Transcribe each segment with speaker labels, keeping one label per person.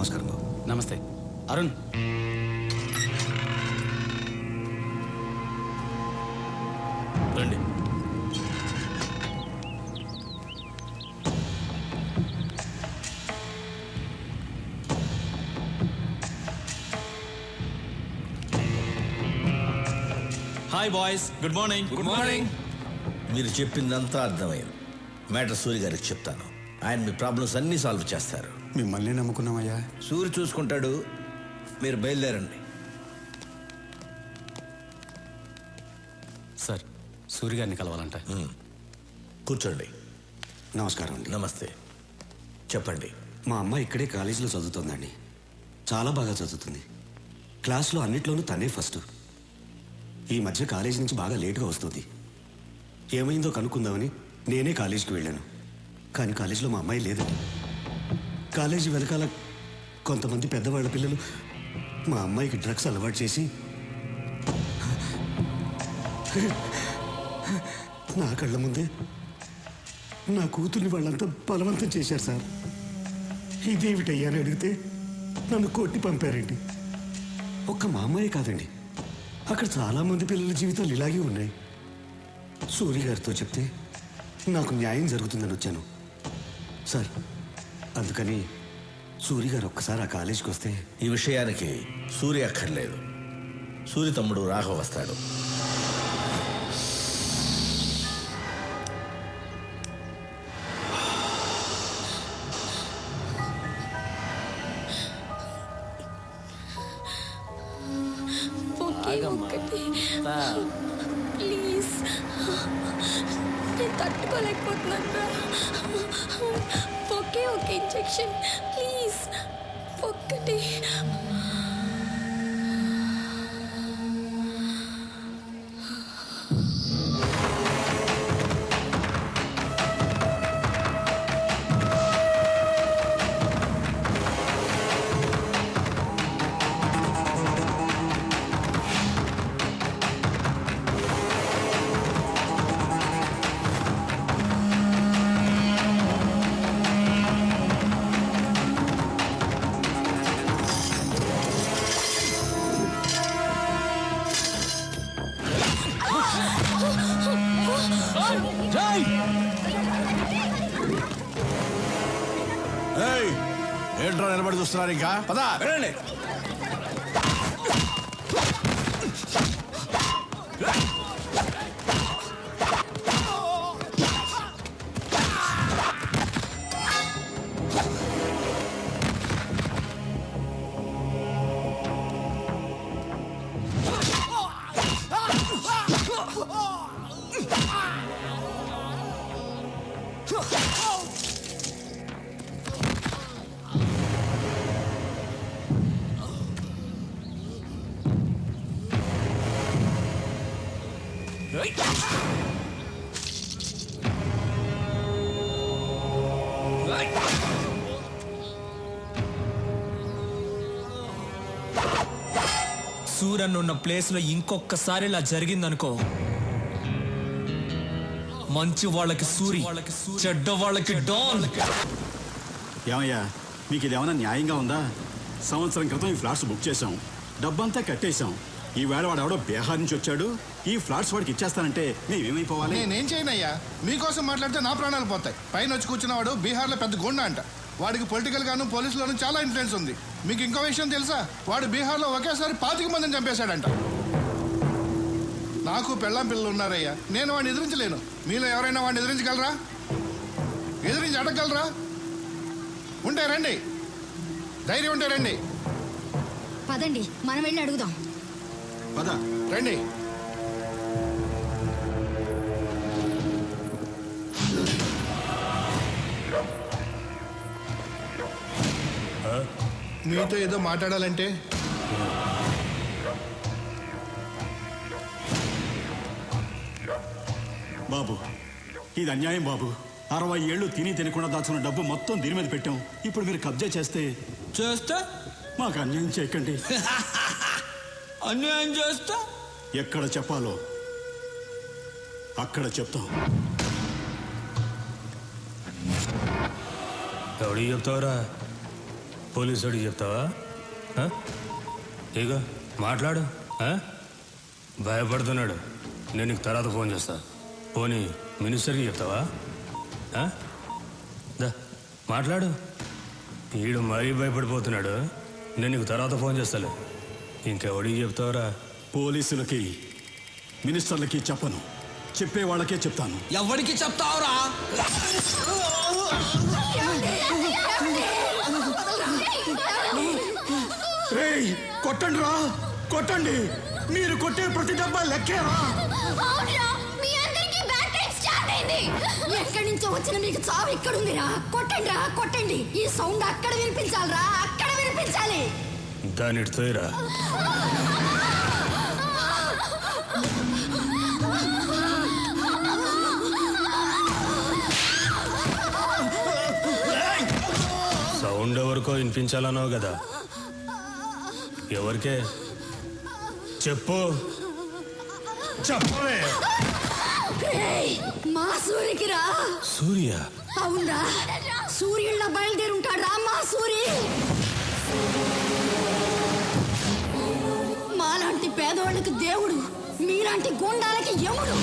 Speaker 1: నమస్కారం బాబు.
Speaker 2: నమస్తే అరుణ్. రండి.
Speaker 3: Hi boys, good morning.
Speaker 4: Good morning.
Speaker 5: మీరు చెప్పిందంతా అర్థమైంది. మ్యాటర్ సూరి గారికి చెప్తాను. ఆయన మీ ప్రాబ్లమ్స్ అన్నీ సాల్వ్ చేస్తారు.
Speaker 1: మిమ్మల్ని నమ్ముకున్నామయ్యా.
Speaker 5: సూరి చూసుకుంటాడు. మీరు బయలుదేరండి.
Speaker 2: సార్, సూర్య గారిని కలవాలంట.
Speaker 5: కూర్చోండి.
Speaker 1: నమస్కారం అండి.
Speaker 5: నమస్తే. చెప్పండి.
Speaker 1: మా అమ్మాయి ఇక్కడే కాలేజీలో చదువుతోందండి. చాలా బాగా చదువుతుంది. క్లాస్లో అన్నిట్లోనూ తనే ఫస్ట్. ఈ మధ్య కాలేజీ నుంచి బాగా లేటుగా వస్తుంది. ఏమైందో కనుక్కుందామని నేనే కాలేజీకి వెళ్ళాను. కానీ కాలేజీలో మా అమ్మాయి లేదండి. కాలేజీ వెనకాల కొంతమంది పెద్దవాళ్ళ పిల్లలు మా అమ్మాయికి డ్రగ్స్ అలవాటు చేసి నా కళ్ళ ముందే నా కూతుర్ని వాళ్ళంతా బలవంతం చేశారు సార్. ఇదేమిటయ్యా అని అడిగితే నన్ను కొట్టి పంపారండి. ఒక్క మా అమ్మాయి కాదండి, అక్కడ చాలామంది పిల్లల జీవితాలు ఇలాగే ఉన్నాయి. సూర్య గారితో చెప్తే నాకు న్యాయం జరుగుతుందని వచ్చాను సార్. అందుకని సూర్య గారు ఒక్కసారి ఆ కాలేజీకి వస్తే.
Speaker 5: ఈ విషయానికి సూర్య అక్కర్లేదు. సూర్య తమ్ముడు రాఘవ వస్తాడు.
Speaker 6: ప్లీజ్, నేను తట్టుకోలేకపోతున్నాను. ఒకే ఒక ఇంజెక్షన్ ప్లీజ్, ఒక్కటి.
Speaker 5: ఏంట్రా నిలబడి చూస్తున్నారు? ఇంకా పదా వెళ్ళండి.
Speaker 3: సూరన్ ఉన్న ప్లేస్ లో ఇంకొకసారి ఇలా జరిగిందనుకో, మంచి వాళ్ళకి సూరి, చెడ్డ వాళ్ళకి డాన్.
Speaker 7: ఏమయ్యా, మీకు ఇదేమన్నా న్యాయంగా ఉందా? సంవత్సరం క్రితం ఈ ఫ్లాట్స్ బుక్ చేశాం, డబ్బంతా కట్టేశాం. ఈవేళ వాడు ఎవడో బీహార్ నుంచి వచ్చాడు, ఈ ఫ్లాట్స్ వాడికి ఇచ్చేస్తానంటే మేమేమైపోవాలి?
Speaker 4: నేనేం చేయనయ్యా, మీకోసం మాట్లాడితే నా ప్రాణాలు పోతాయి. పైన వచ్చి కూర్చున్నవాడు బీహార్లో పెద్ద గుండా అంట. వాడికి పొలిటికల్ గాను పోలీసులోనూ చాలా ఇన్ఫ్లుయెన్స్ ఉంది. మీకు ఇంకో విషయం తెలుసా? వాడు బీహార్లో ఒకేసారి 25 మందిని చంపేశాడంట. నాకు పెళ్ళాం పిల్లలు ఉన్నారయ్యా, నేను వాడిని ఎదిరించలేను. మీలో ఎవరైనా వాడిని ఎదిరించగలరా? ఎదిరించి అడగగలరా? ఉంటే రండి, ధైర్యం ఉంటే రండి.
Speaker 6: పదండి, మనం వెళ్ళి అడుగుదాం.
Speaker 7: పద
Speaker 4: రండి. మీతో ఏదో మాట్లాడాలంటే.
Speaker 7: బాబు, ఇది అన్యాయం బాబు. 60 ఏళ్ళు తిని తినకుండా దాచుకున్న డబ్బు మొత్తం దీని మీద పెట్టాం. ఇప్పుడు మీరు కబ్జా చేస్తే మాకు అన్యాయం చేయకండి.
Speaker 3: అన్యాయం చేస్తా
Speaker 7: ఎక్కడ చెప్పాలో అక్కడ చెప్తాం.
Speaker 3: ఎవడి చెప్తావురా?
Speaker 8: పోలీసుడికి చెప్తావా? ఇక మాట్లాడు. భయపడుతున్నాడు. నేను నీకు తర్వాత ఫోన్ చేస్తా. పోనీ మినిస్టర్కి చెప్తావా? దా మాట్లాడు. వీడు మరీ భయపడిపోతున్నాడు. నేను నీకు తర్వాత ఫోన్ చేస్తాలే. ఇంకెవడికి చెప్తావురా?
Speaker 7: పోలీసులకి, మినిస్టర్లకి చెప్పను. చెప్పే వాళ్ళకే చెప్తాను.
Speaker 3: ఎవరికి చెప్తావురా?
Speaker 7: కొట్టండి రా, కొట్టండి. మీరు కొట్టే ప్రతి డబ్బా లెక్కేరా.
Speaker 6: ఎక్కడి నుంచో వచ్చిన మీకు చావు ఎక్కడుందిరా? కొట్టండి రా, కొట్టండి. ఈ సౌండ్ అక్కడ వినిపించాలిరా, అక్కడ వినిపించాలి.
Speaker 8: దాని తోయరా. సౌండ్ ఎవరికో వినిపించాలన్నావు కదా, ఎవరికే? చెప్పు, చెప్పవే.
Speaker 6: మా సూర్యకి రా.
Speaker 8: సూర్య?
Speaker 6: అవునరా, సూర్యుళ్ళ బయలుదేరుంటాడు రా మా సూరి. మాలాంటి పేదవాళ్ళకి దేవుడు, మీలాంటి గుండాలకి యముడు.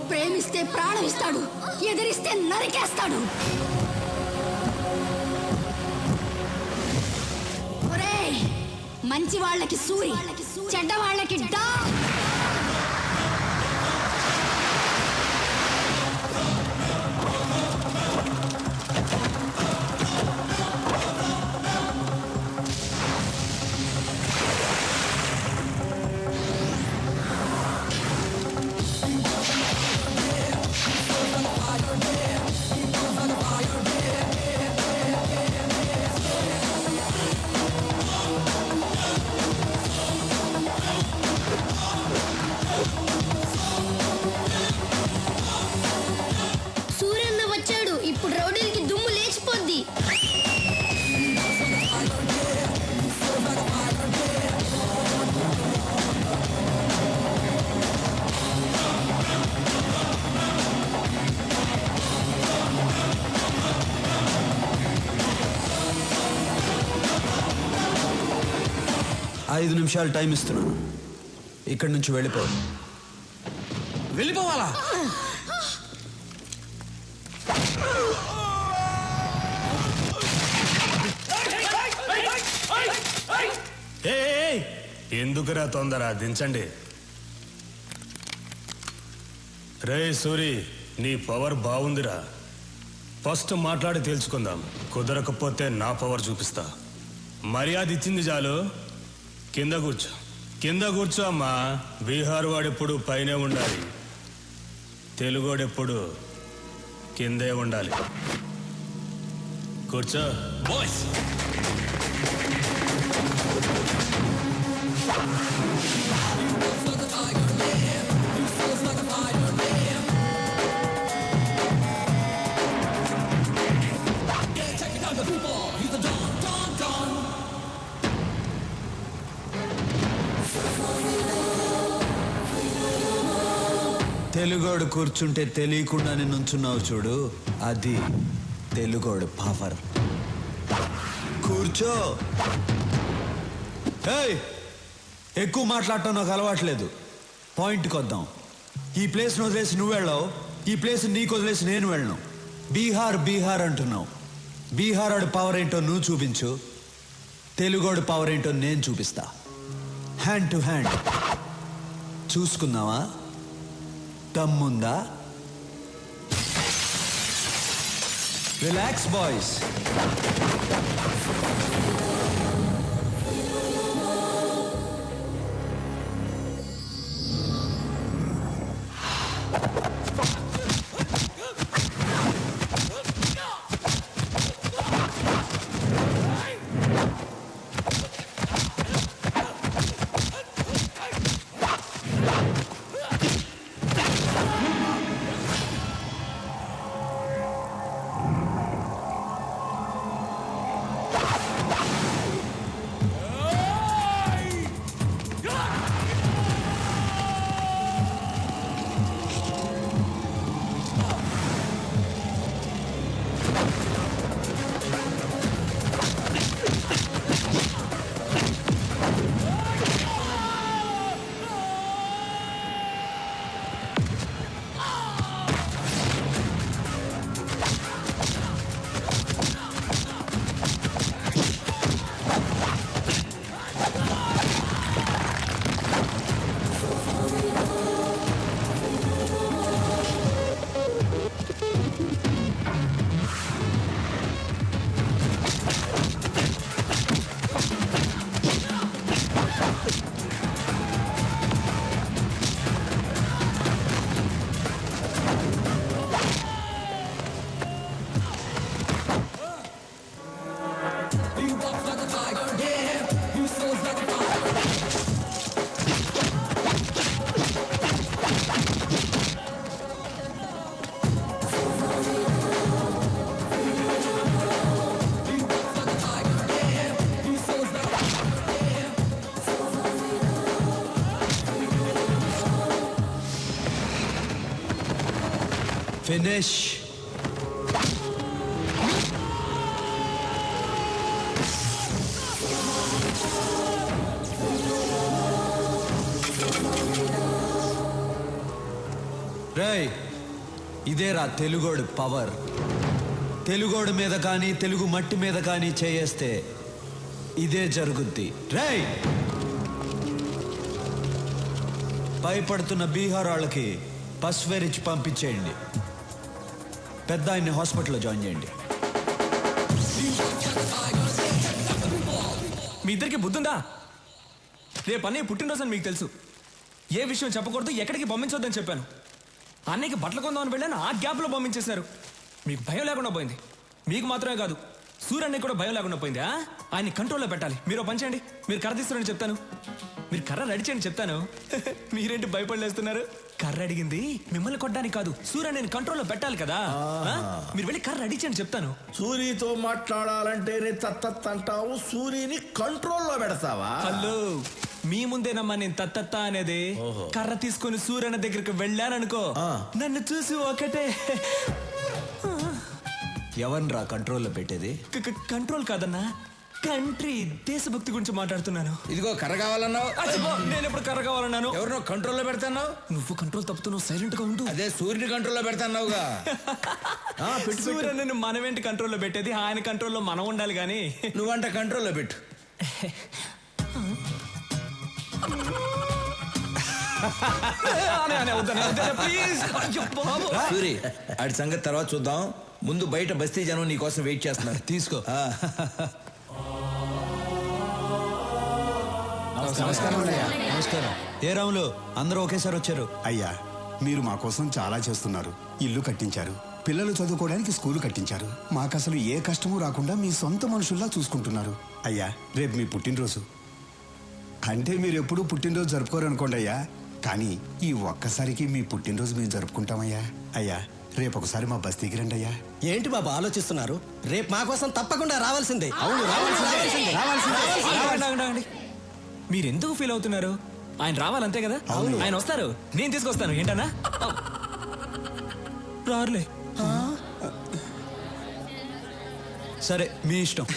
Speaker 6: ప్రేమిస్తే ప్రాణం ఇస్తాడు, ఎదిరిస్తే నరికేస్తాడు. ఒరేయ్, మంచి వాళ్ళకి సూరి, చెడ్డ వాళ్ళకి డా.
Speaker 9: 5 నిమిషాలు టైం ఇస్తున్నాను. ఇక్కడి నుంచి వెళ్ళిపో.
Speaker 3: వెళ్ళిపోవాలా?
Speaker 8: ఎందుకురా తొందర? దించండి. రే సూరి, నీ పవర్ బాగుందిరా. ఫస్ట్ మాట్లాడి తెలుసుకుందాం. కుదరకపోతే నా పవర్ చూపిస్తా. మర్యాద ఇచ్చింది చాలు. కింద కూర్చో, కింద కూర్చో అమ్మా. బీహార్ వాడెప్పుడు పైనే ఉండాలి, తెలుగోడెప్పుడు కిందే ఉండాలి. కూర్చో.
Speaker 3: బాయ్స్,
Speaker 9: తెలుగోడు కూర్చుంటే తెలియకుండానే నుంచున్నావు చూడు, అది తెలుగోడు పవర్. కూర్చో. ఎక్కువ మాట్లాడటం నాకు అలవాట్లేదు. పాయింట్కి వద్దాం. ఈ ప్లేస్ను వదిలేసి నువ్వు వెళ్ళావు, ఈ ప్లేస్ నీకు వదిలేసి నేను వెళ్ళను. బీహార్ బీహార్ అంటున్నావు. బీహార్ వాడి పవర్ ఏంటో నువ్వు చూపించు, తెలుగోడు పవర్ ఏంటో నేను చూపిస్తా. హ్యాండ్ టు హ్యాండ్ చూసుకుందామా? దమ్ముందా? Relax boys. ఫినిష్. రేయ్, ఇదేరా తెలుగోడు పవర్. తెలుగోడు మీద కానీ తెలుగు మట్టి మీద కానీ చేయేస్తే ఇదే జరుగుద్ది. రేయ్, భయపడుతున్న బీహార్ వాళ్ళకి పసువేరిచ్చి పంపించేయండి. పెద్ద ఆయన్ని హాస్పిటల్లో జాయిన్ చేయండి.
Speaker 3: మీ ఇద్దరికి బుద్ధుందా? రేపు అన్నయ్య పుట్టినరోజు అని మీకు తెలుసు. ఏ విషయం చెప్పకూడదు, ఎక్కడికి పంపించొద్దని చెప్పాను. అన్నయ్యకి బట్టలు కొందామని వెళ్ళాను, ఆ గ్యాప్లో పంపించేశారు. మీకు భయం లేకుండా పోయింది. మీకు మాత్రమే కాదు, సూర్యన్నయ్య కూడా భయం లేకుండా పోయింది. ఆయన్ని కంట్రోల్లో పెట్టాలి. మీరు పని చేయండి, మీరు కర్ర తీస్తారని చెప్తాను. మీరు కర్ర రెడీ చేయండి చెప్తాను. మీరేంటి భయపడలేస్తున్నారు? కర్ర అడిగింది మిమ్మల్ని కొట్టడానికి కాదు, సూర్యన్నయ్యని కంట్రోల్లో పెట్టాలి కదా. మీరు వెళ్ళి కర్ర రెడీ చేయండి చెప్తాను.
Speaker 5: సూరితో మాట్లాడాలంటేనే తత్తత్ అంటావు, సూరిని కంట్రోల్లో పెడతావా?
Speaker 3: హలో, మీ ముందేనమ్మా నేను తత్తత్త అనేది. కర్ర తీసుకుని సూర్యన్న దగ్గరికి వెళ్ళాననుకో, నన్ను చూసి ఒకటే.
Speaker 9: ఎవరిరా కంట్రోల్లో పెట్టేది?
Speaker 3: కంట్రోల్ కాదన్నా, కంట్రీ, దేశభక్తి గురించి మాట్లాడుతున్నాను.
Speaker 5: ఇదిగో కర్ర కావాలన్నావు.
Speaker 3: నేను ఎప్పుడు కర్ర కావాలన్నాను?
Speaker 5: ఎవరినో కంట్రోల్లో పెడతాన్నావు.
Speaker 3: నువ్వు కంట్రోల్ తప్పుతున్నావు, సైలెంట్ గా ఉండు.
Speaker 5: అదే సూర్యుని కంట్రోల్లో పెడతాన్నావుగా.
Speaker 3: సూర్యని మనమేంటి కంట్రోల్లో పెట్టేది? ఆయన కంట్రోల్లో మనం ఉండాలి గానీ.
Speaker 5: నువ్వంట కంట్రోల్లో పెట్టు. సూరి, ఆడి సంగతి తర్వాత చూద్దాం. ముందు బయట బస్తీ జనం నీ కోసం వెయిట్ చేస్తున్నారు.
Speaker 9: తీసుకో. నమస్కారం. ఏ రాములు, అందరూ ఒకేసారి వచ్చారు.
Speaker 1: అయ్యా, మీరు మా కోసం చాలా చేస్తున్నారు. ఇల్లు కట్టించారు, పిల్లలు చదువుకోవడానికి స్కూలు కట్టించారు. మాకు అసలు ఏ కష్టమూ రాకుండా మీ సొంత మనుషుల్లా చూసుకుంటున్నారు. అయ్యా, రేపు మీ పుట్టినరోజు. అంటే మీరు ఎప్పుడూ పుట్టినరోజు జరుపుకోరు అనుకోండి అయ్యా, కానీ ఈ ఒక్కసారికి మీ పుట్టినరోజు మేము జరుపుకుంటామయ్యా. అయ్యా, రేపు ఒకసారి మా బస్తీకి రండి అయ్యా.
Speaker 10: ఏంటి బాబా ఆలోచిస్తున్నారు? రేపు మా కోసం తప్పకుండా రావాల్సిందే.
Speaker 1: అవును, రావాల్సిందే.
Speaker 3: మీరెందుకు ఫీల్ అవుతున్నారు? ఆయన రావాలంతే కదా. ఆయన వస్తారు, నేను తీసుకొస్తాను. ఏంటన్నా రారులే.
Speaker 9: సరే, మీ ఇష్టం.